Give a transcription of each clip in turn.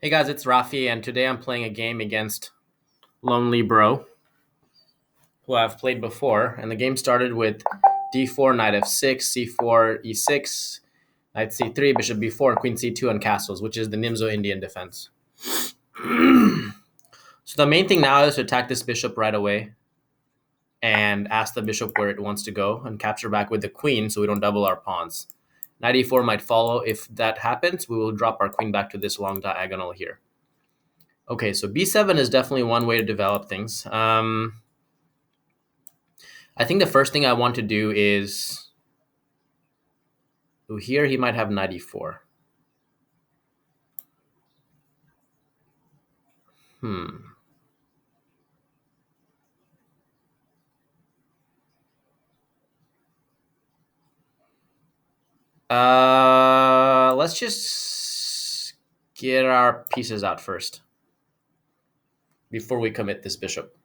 Hey guys, it's Rafi, and today I'm playing a game against Lonely Bro, who I've played before. And the game started with d4, knight f6, c4, e6, knight c3, bishop b4, queen c2, and castles, which is the Nimzo-Indian defense. So the main thing now is to attack this bishop right away and ask the bishop where it wants to go and capture back with the queen so we don't double our pawns. Knight e4 might follow. If that happens, we will drop our queen back to this long diagonal here. Okay, so b7 is definitely one way to develop things. I think the first thing I want to do is here he might have 94. Hmm. Let's just get our pieces out first before we commit this bishop.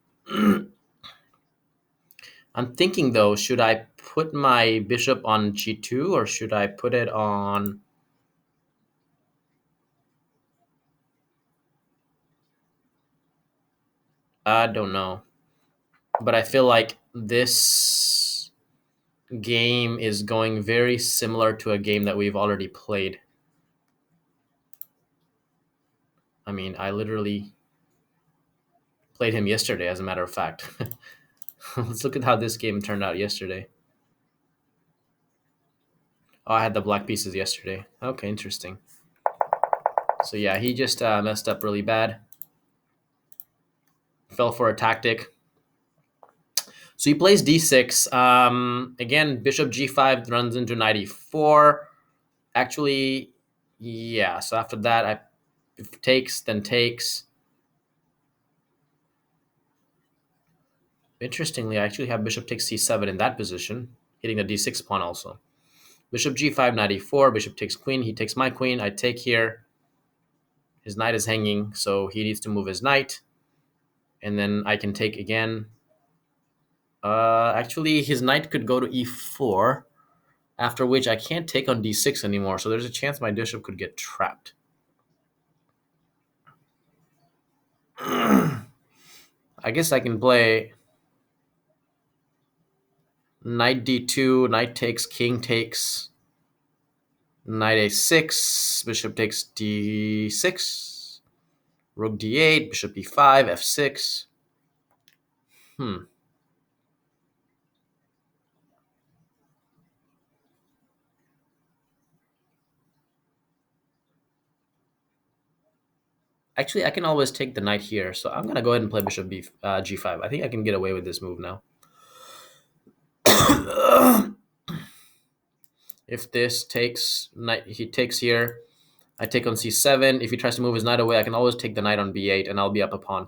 I'm thinking though, should I put my bishop on g2 or should I put it on? I don't know, but I feel like this game is going very similar to a game that we've already played. I mean, I literally played him yesterday, as a matter of fact. Let's look at how this game turned out yesterday. Oh, I had the black pieces yesterday. Okay, interesting. So yeah, he just messed up really bad. Fell for a tactic. So he plays d6. Again, bishop g5 runs into knight e4. Actually, yeah. So after that, if takes, then takes. Interestingly, I actually have bishop takes c7 in that position, hitting the d6 pawn also. Bishop g5, knight e4, bishop takes queen. He takes my queen. I take here. His knight is hanging, so he needs to move his knight. And then I can take again. Actually, his knight could go to e4, after which I can't take on d6 anymore, so there's a chance my bishop could get trapped. I guess I can play knight d2, knight takes, king takes, knight a6, bishop takes d6, rook d8, bishop e5, f6. Hmm. Actually, I can always take the knight here, so I'm gonna go ahead and play bishop g5. I think I can get away with this move now. If this takes knight, he takes here. I take on c7. If he tries to move his knight away, I can always take the knight on b8, and I'll be up a pawn.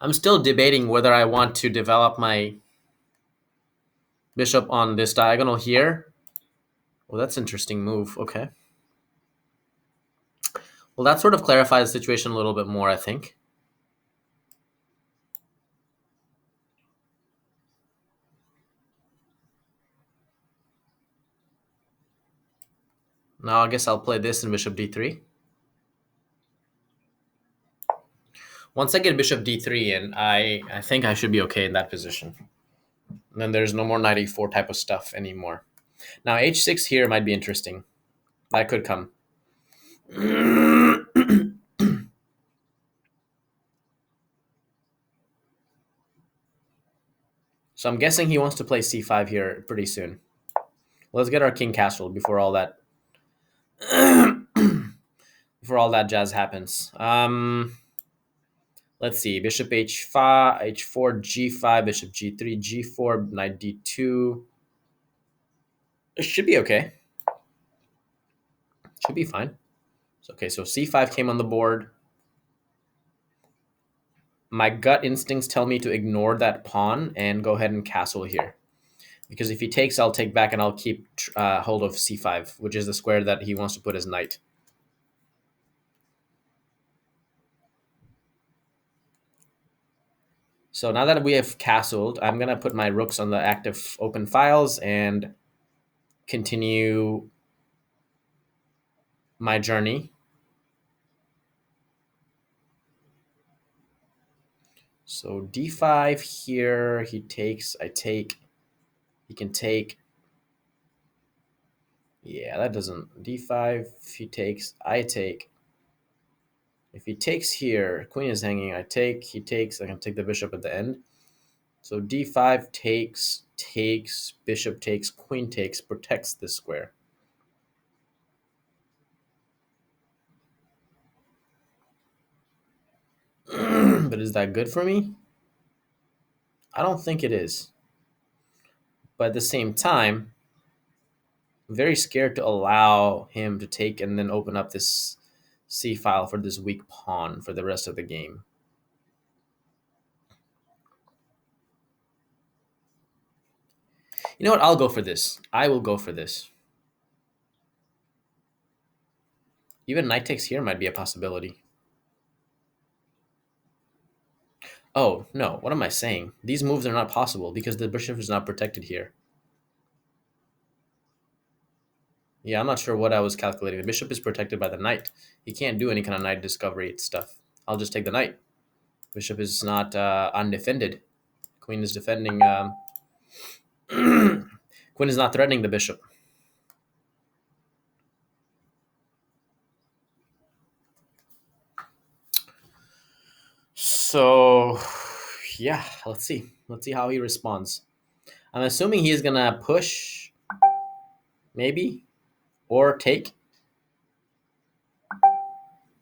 I'm still debating whether I want to develop my bishop on this diagonal here. Well, that's an interesting move. Okay. Well, that sort of clarifies the situation a little bit more, I think. Now I guess I'll play this in bishop d3. Once I get bishop d3 in, I think I should be okay in that position. And then there's no more knight e4 type of stuff anymore. Now h6 here might be interesting. That could come. So I'm guessing he wants to play c5 here pretty soon. Let's get our king castle before all that before all that jazz happens. Let's see. Bishop h5, h4, g5, bishop g3, g4, knight d2. It should be okay. Should be fine. Okay, so c5 came on the board. My gut instincts tell me to ignore that pawn and go ahead and castle here. Because if he takes, I'll take back and I'll keep hold of c5, which is the square that he wants to put his knight. So now that we have castled, I'm going to put my rooks on the active open files and continue my journey. So d5 here, he takes, I take, he can take. Yeah, that doesn't. d5, if he takes, I take. If he takes here, queen is hanging, I take, he takes, I can take the bishop at the end. So d5 takes, takes, bishop takes, queen takes, protects this square. But is that good for me? I don't think it is. But at the same time, I'm very scared to allow him to take and then open up this c file for this weak pawn for the rest of the game. You know what? I'll go for this. I will go for this. Even knight takes here might be a possibility. Oh, no. What am I saying? These moves are not possible because the bishop is not protected here. Yeah, I'm not sure what I was calculating. The bishop is protected by the knight. He can't do any kind of knight discovery stuff. I'll just take the knight. Bishop is not undefended. Queen is defending. Queen is not threatening the bishop. So, yeah, let's see. Let's see how he responds. I'm assuming he's going to push, maybe, or take.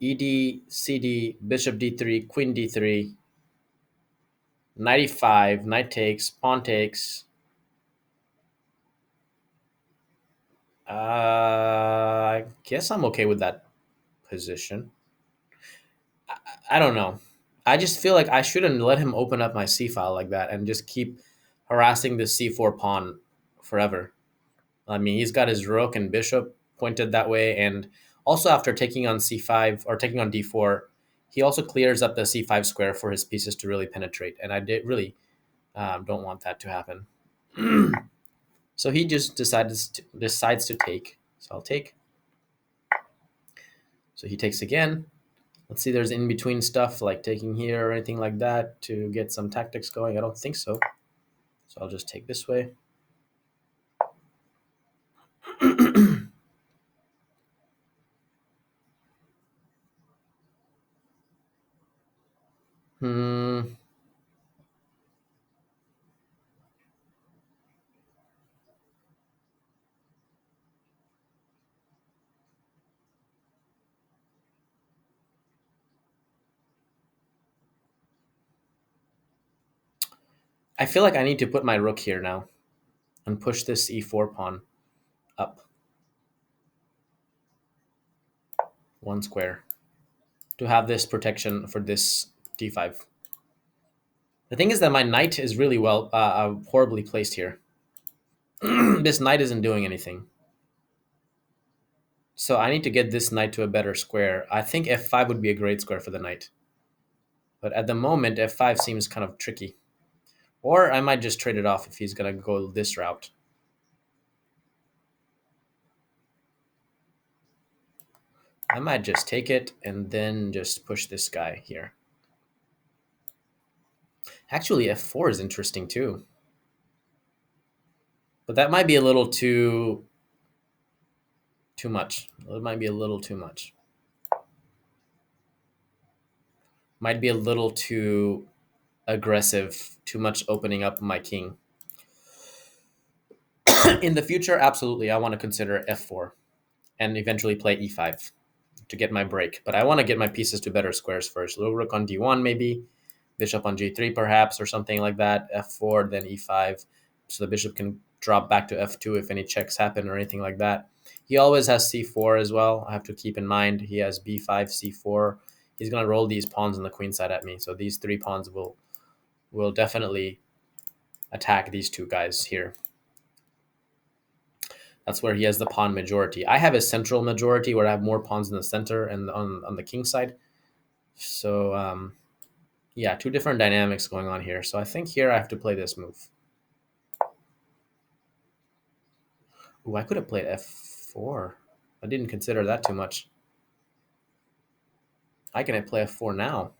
ED, CD, bishop d3, queen d3, knight e5, knight takes, pawn takes. I guess I'm okay with that position. I don't know. I just feel like I shouldn't let him open up my c file like that and just keep harassing the c4 pawn forever. I mean, he's got his rook and bishop pointed that way, and also after taking on c5 or taking on d4, he also clears up the c5 square for his pieces to really penetrate, and I did really don't want that to happen. So he just decides to take. So I'll take. So he takes again. Let's see, there's in between stuff like taking here or anything like that to get some tactics going. I don't think so. So I'll just take this way. I feel like I need to put my rook here now and push this e4 pawn up one square to have this protection for this d5. The thing is that my knight is really horribly placed here. This knight isn't doing anything. So I need to get this knight to a better square. I think f5 would be a great square for the knight. But at the moment, f5 seems kind of tricky. Or I might just trade it off if he's going to go this route. I might just take it and then just push this guy here. Actually, f4 is interesting too. But that might be a little too much. It might be a little too much. Might be a little too aggressive, too much opening up my king. In the future, absolutely, I want to consider f4 and eventually play e5 to get my break. But I want to get my pieces to better squares first. Little rook on d1 maybe, bishop on g3 perhaps, or something like that, f4, then e5, so the bishop can drop back to f2 if any checks happen or anything like that. He always has c4 as well. I have to keep in mind he has b5, c4. he's gonna roll these pawns on the queen side at me. So these 3 pawns will definitely attack these 2 guys here. That's where he has the pawn majority. I have a central majority where I have more pawns in the center and on the king side. So yeah, 2 different dynamics going on here. So I think here I have to play this move. Ooh, I could have played f4. I didn't consider that too much. I can play f4 now.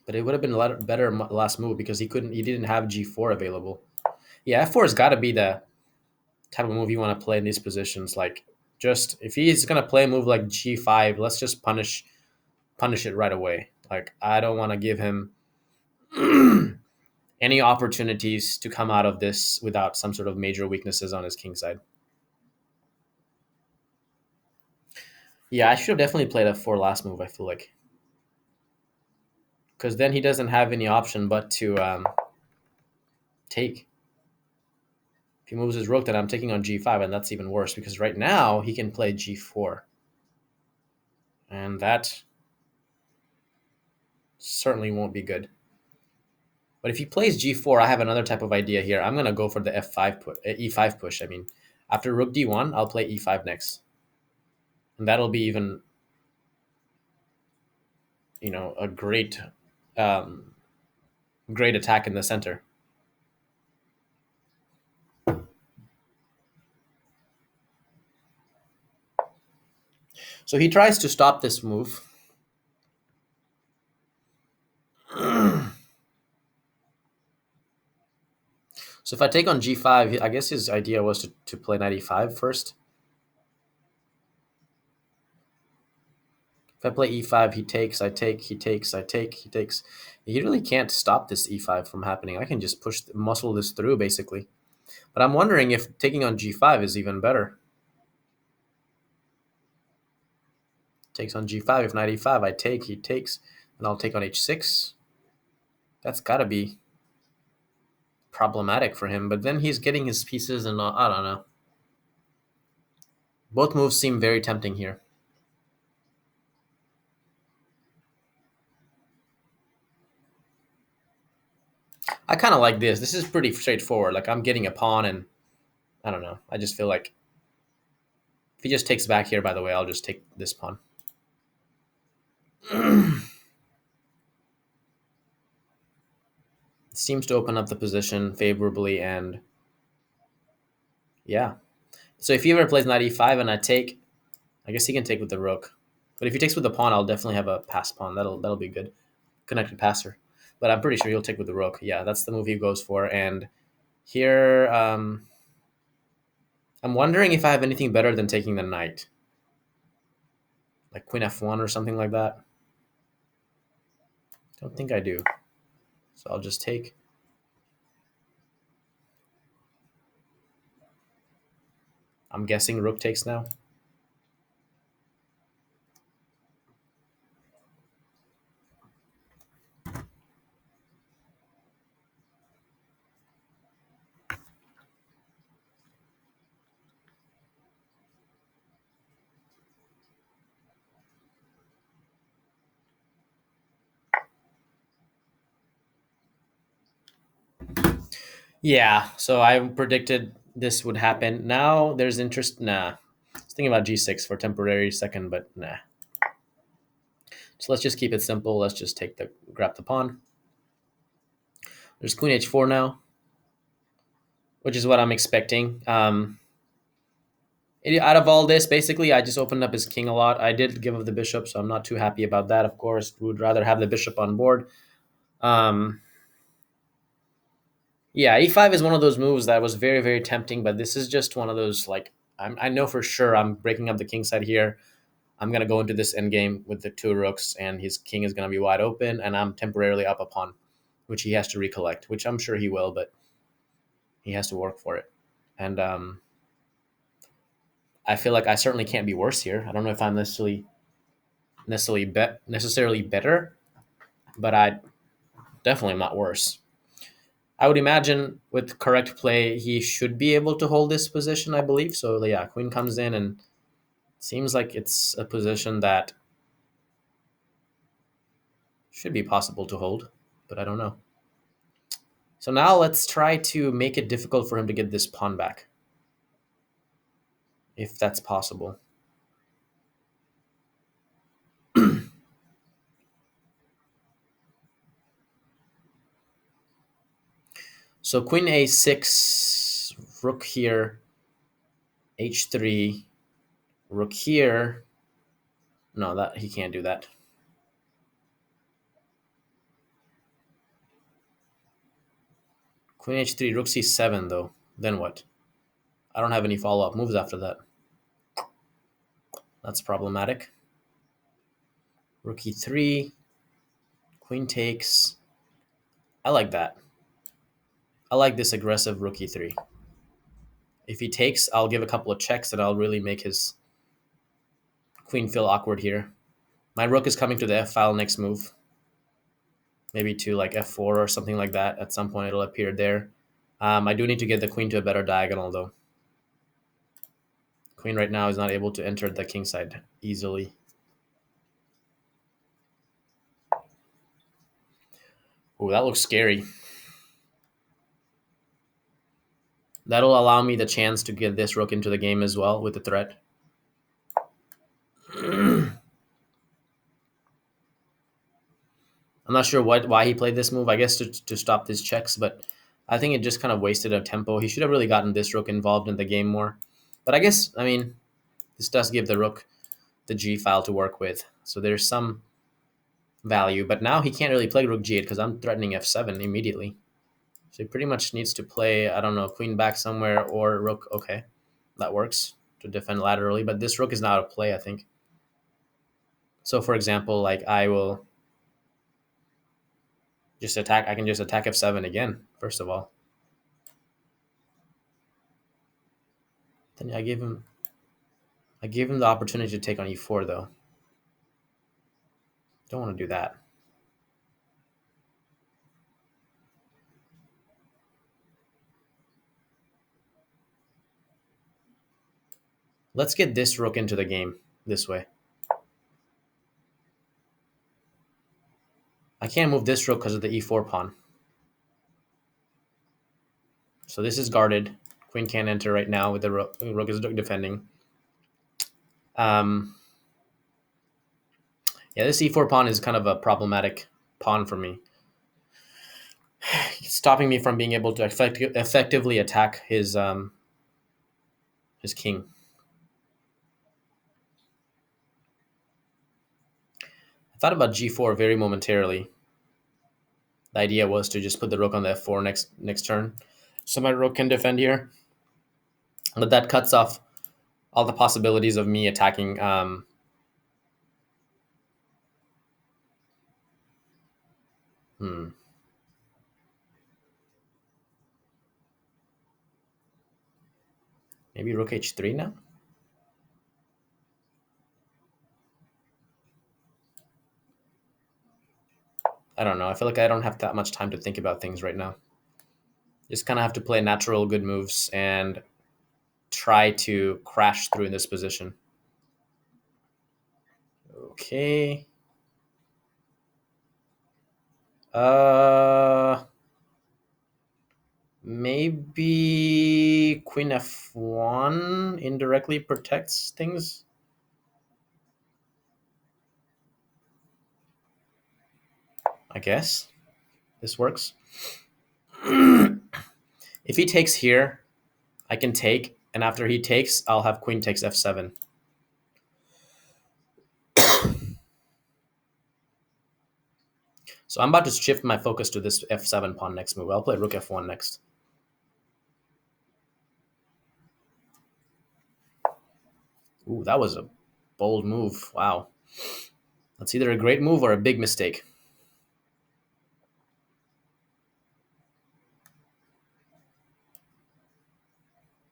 But it would have been a lot better last move because he didn't have g4 available. Yeah, f4 has got to be the type of move you want to play in these positions. Like, just if he's gonna play a move like g5, let's just punish it right away. Like, I don't want to give him any opportunities to come out of this without some sort of major weaknesses on his king side. Yeah, I should have definitely played f4 last move, I feel like. Because then he doesn't have any option but to take. If he moves his rook, then I'm taking on g5, and that's even worse because right now he can play g4. And that certainly won't be good. But if he plays g4, I have another type of idea here. I'm going to go for the e5 push. I mean, after rook d1, I'll play e5 next. And that'll be even, a great attack in the center. So he tries to stop this move. So if I take on g5, I guess his idea was to play knight e5 first. If I play e5, he takes, I take, he takes, I take, he takes. He really can't stop this e5 from happening. I can just muscle this through, basically. But I'm wondering if taking on g5 is even better. Takes on g5. If knight e5, I take, he takes, and I'll take on h6. That's got to be problematic for him. But then he's getting his pieces, and I don't know. Both moves seem very tempting here. I kind of like this. This is pretty straightforward. Like, I'm getting a pawn, and I don't know. I just feel like if he just takes back here, by the way, I'll just take this pawn. Seems to open up the position favorably, and yeah. So if he ever plays knight e5 and I take, I guess he can take with the rook. But if he takes with the pawn, I'll definitely have a pass pawn. That'll be good. Connected passer. But I'm pretty sure he'll take with the rook. Yeah, that's the move he goes for. And here, I'm wondering if I have anything better than taking the knight. Like queen f1 or something like that. Don't think I do. So I'll just take. I'm guessing rook takes now. Yeah, so I predicted this would happen. Now there's interest. Nah. I was thinking about g6 for a temporary second, but nah. So let's just keep it simple. Let's just grab the pawn. There's queen h4 now, which is what I'm expecting. Out of all this, basically, I just opened up his king a lot. I did give up the bishop, so I'm not too happy about that, of course. Would rather have the bishop on board. Yeah, e5 is one of those moves that was very, very tempting, but this is just one of those, like, I know for sure I'm breaking up the king side here. I'm going to go into this endgame with the 2 rooks, and his king is going to be wide open, and I'm temporarily up a pawn, which he has to recollect, which I'm sure he will, but he has to work for it. And I feel like I certainly can't be worse here. I don't know if I'm necessarily better, but I definitely am not worse. I would imagine with correct play, he should be able to hold this position, I believe. So yeah, queen comes in, and Seems like it's a position that should be possible to hold, but I don't know. So now let's try to make it difficult for him to get this pawn back, if that's possible. So queen a6, rook here, h3, rook here. No, that he can't do that. Queen h3, rook c7 though. Then what? I don't have any follow-up moves after that. That's problematic. Rook e3, queen takes. I like that. I like this aggressive rook e3. If he takes, I'll give a couple of checks that I'll really make his queen feel awkward here. My rook is coming to the f-file next move. Maybe to like f4 or something like that. At some point it'll appear there. I do need to get the queen to a better diagonal though. Queen right now is not able to enter the king side easily. Oh, that looks scary. That'll allow me the chance to get this rook into the game as well with the threat. I'm not sure why he played this move. I guess to stop these checks, but I think it just kind of wasted a tempo. He should have really gotten this rook involved in the game more. But I guess, I mean, this does give the rook the g file to work with. So there's some value. But now he can't really play rook g8 because I'm threatening f7 immediately. So he pretty much needs to play, I don't know, queen back somewhere or rook. Okay, that works to defend laterally. But this rook is not out of play, I think. So for example, like I will just attack. I can just attack f7 again, first of all. Then I gave him the opportunity to take on e4 though. Don't want to do that. Let's get this rook into the game this way. I can't move this rook because of the e4 pawn. So this is guarded. Queen can't enter right now with the rook. Rook is defending. Yeah, this e4 pawn is kind of a problematic pawn for me. It's stopping me from being able to effectively attack his king. I thought about g4 very momentarily. The idea was to just put the rook on the f4 next turn, so my rook can defend here. But that cuts off all the possibilities of me attacking. Maybe rook h3 now. I don't know. I feel like I don't have that much time to think about things right now. Just kind of have to play natural good moves and try to crash through in this position. Okay. Maybe queen f1 indirectly protects things. I guess this works. If he takes here, I can take, and after he takes, I'll have queen takes f7. So I'm about to shift my focus to this f7 pawn next move. I'll play rook f1 next. Ooh, that was a bold move. Wow. That's either a great move or a big mistake.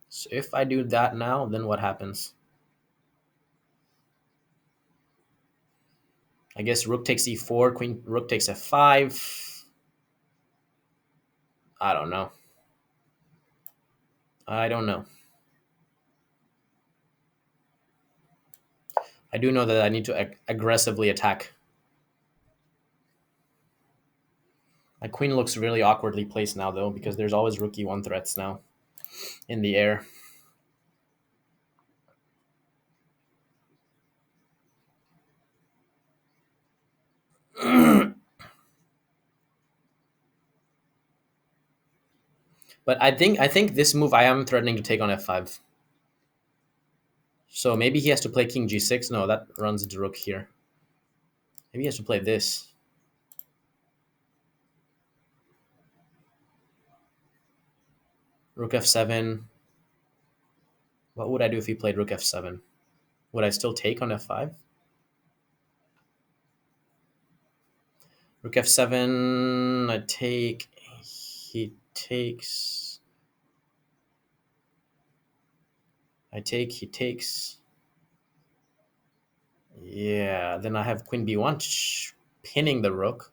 So if I do that now, then what happens? I guess rook takes e4, rook takes f5. I don't know. I don't know. I do know that I need to aggressively attack. My queen looks really awkwardly placed now, though, because there's always rook e1 threats now in the air. But I think this move I am threatening to take on f5. So maybe he has to play king g6. No, that runs into rook here. Maybe he has to play this. Rook f7. What would I do if he played rook f7? Would I still take on f5? Rook f7, I take, he takes, I take, he takes. Yeah, then I have queen b1 pinning the rook.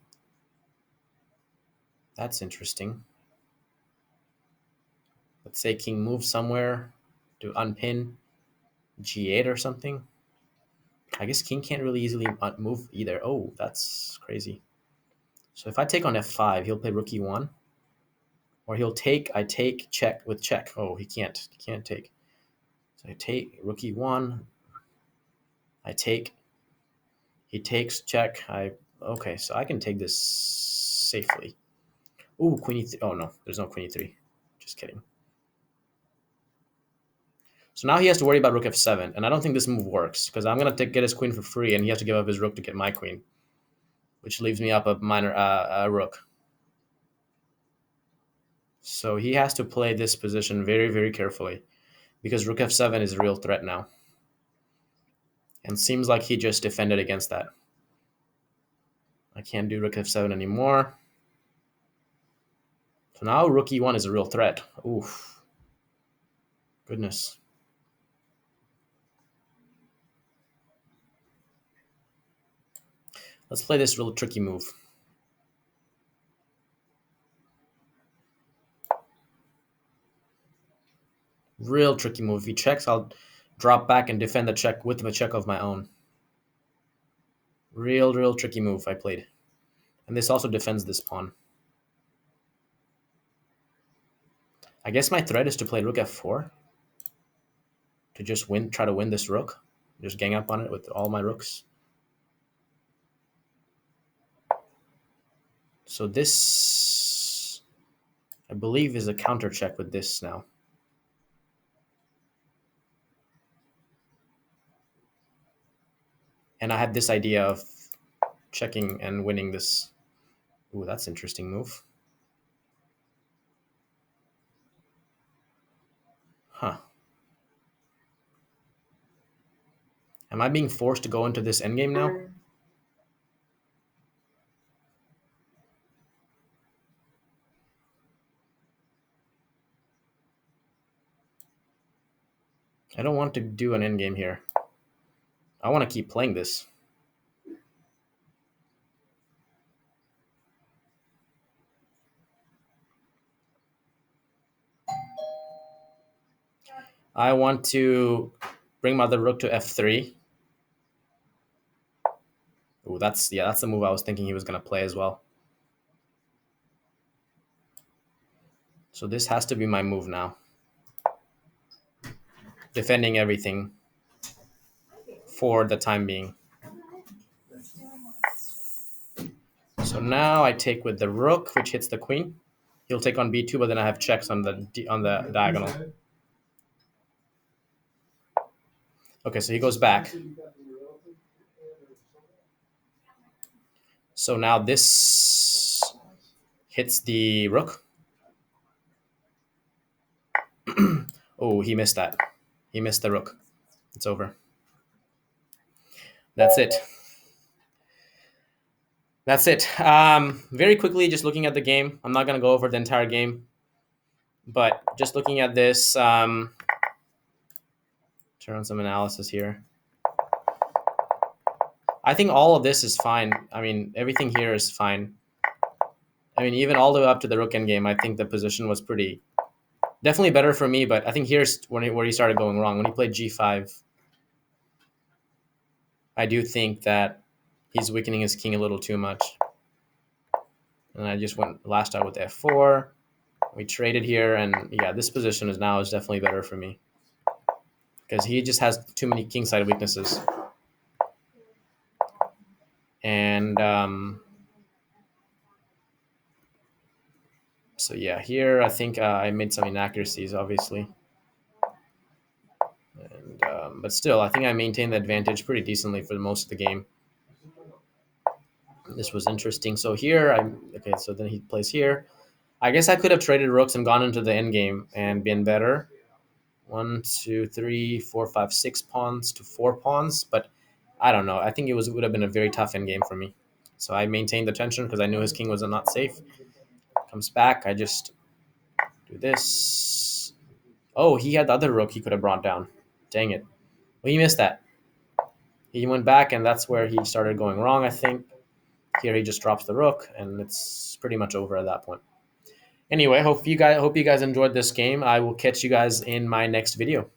That's interesting. Let's say king moves somewhere to unpin g8 or something. I guess king can't really easily move either. Oh, that's crazy. So if I take on f5, he'll play rook e1. Or he'll take, I take, check with check. Oh, he can't. He can't take. So I take rook e1. I take. He takes, check. Okay, so I can take this safely. Ooh, queen e3. Oh, no. There's no queen e3. Just kidding. So now he has to worry about rook f7. And I don't think this move works, because I'm going to get his queen for free, and he has to give up his rook to get my queen, which leaves me up a minor rook. So he has to play this position very, very carefully, because rook f7 is a real threat now. And seems like he just defended against that. I can't do rook f7 anymore. So now rook e1 is a real threat. Oof. Goodness. Let's play this real tricky move. Real tricky move. If he checks, I'll drop back and defend the check with the check of my own. Real tricky move I played. And this also defends this pawn. I guess my threat is to play rook f4. To just try to win this rook. Just gang up on it with all my rooks. So this, I believe, is a counter check with this now. And I had this idea of checking and winning this. Ooh, that's an interesting move. Huh. Am I being forced to go into this endgame now? I don't want to do an endgame here. I want to keep playing this. I want to bring my other rook to f3. Ooh, that's the move I was thinking he was going to play as well. So this has to be my move now. Defending everything for the time being. So now I take with the rook, which hits the queen. He'll take on b2, but then I have checks on the diagonal. Okay, so he goes back. So now this hits the rook. Oh, he missed that. He missed the rook. It's over. That's it. That's it. Very quickly, just looking at the game. I'm not going to go over the entire game. But just looking at this, turn on some analysis here. I think all of this is fine. I mean, everything here is fine. I mean, even all the way up to the rook endgame, I think the position was definitely better for me. But I think here's where he started going wrong. When he played g5. I do think that he's weakening his king a little too much. And I just went last out with f4. We traded here, and yeah, this position is definitely better for me because he just has too many kingside weaknesses. And so yeah, here I think I made some inaccuracies, obviously. And but still, I think I maintained the advantage pretty decently for most of the game. This was interesting. So here, okay. So then he plays here. I guess I could have traded rooks and gone into the end game and been better. 1, 2, 3, 4, 5, 6 pawns to 4 pawns, but I don't know. I think would have been a very tough end game for me. So I maintained the tension because I knew his king was not safe. Comes back. I just do this. Oh, he had the other rook he could have brought down. Dang it. Well, he missed that. He went back, and that's where he started going wrong, I think. Here he just drops the rook, and it's pretty much over at that point. Anyway, hope you guys enjoyed this game. I will catch you guys in my next video.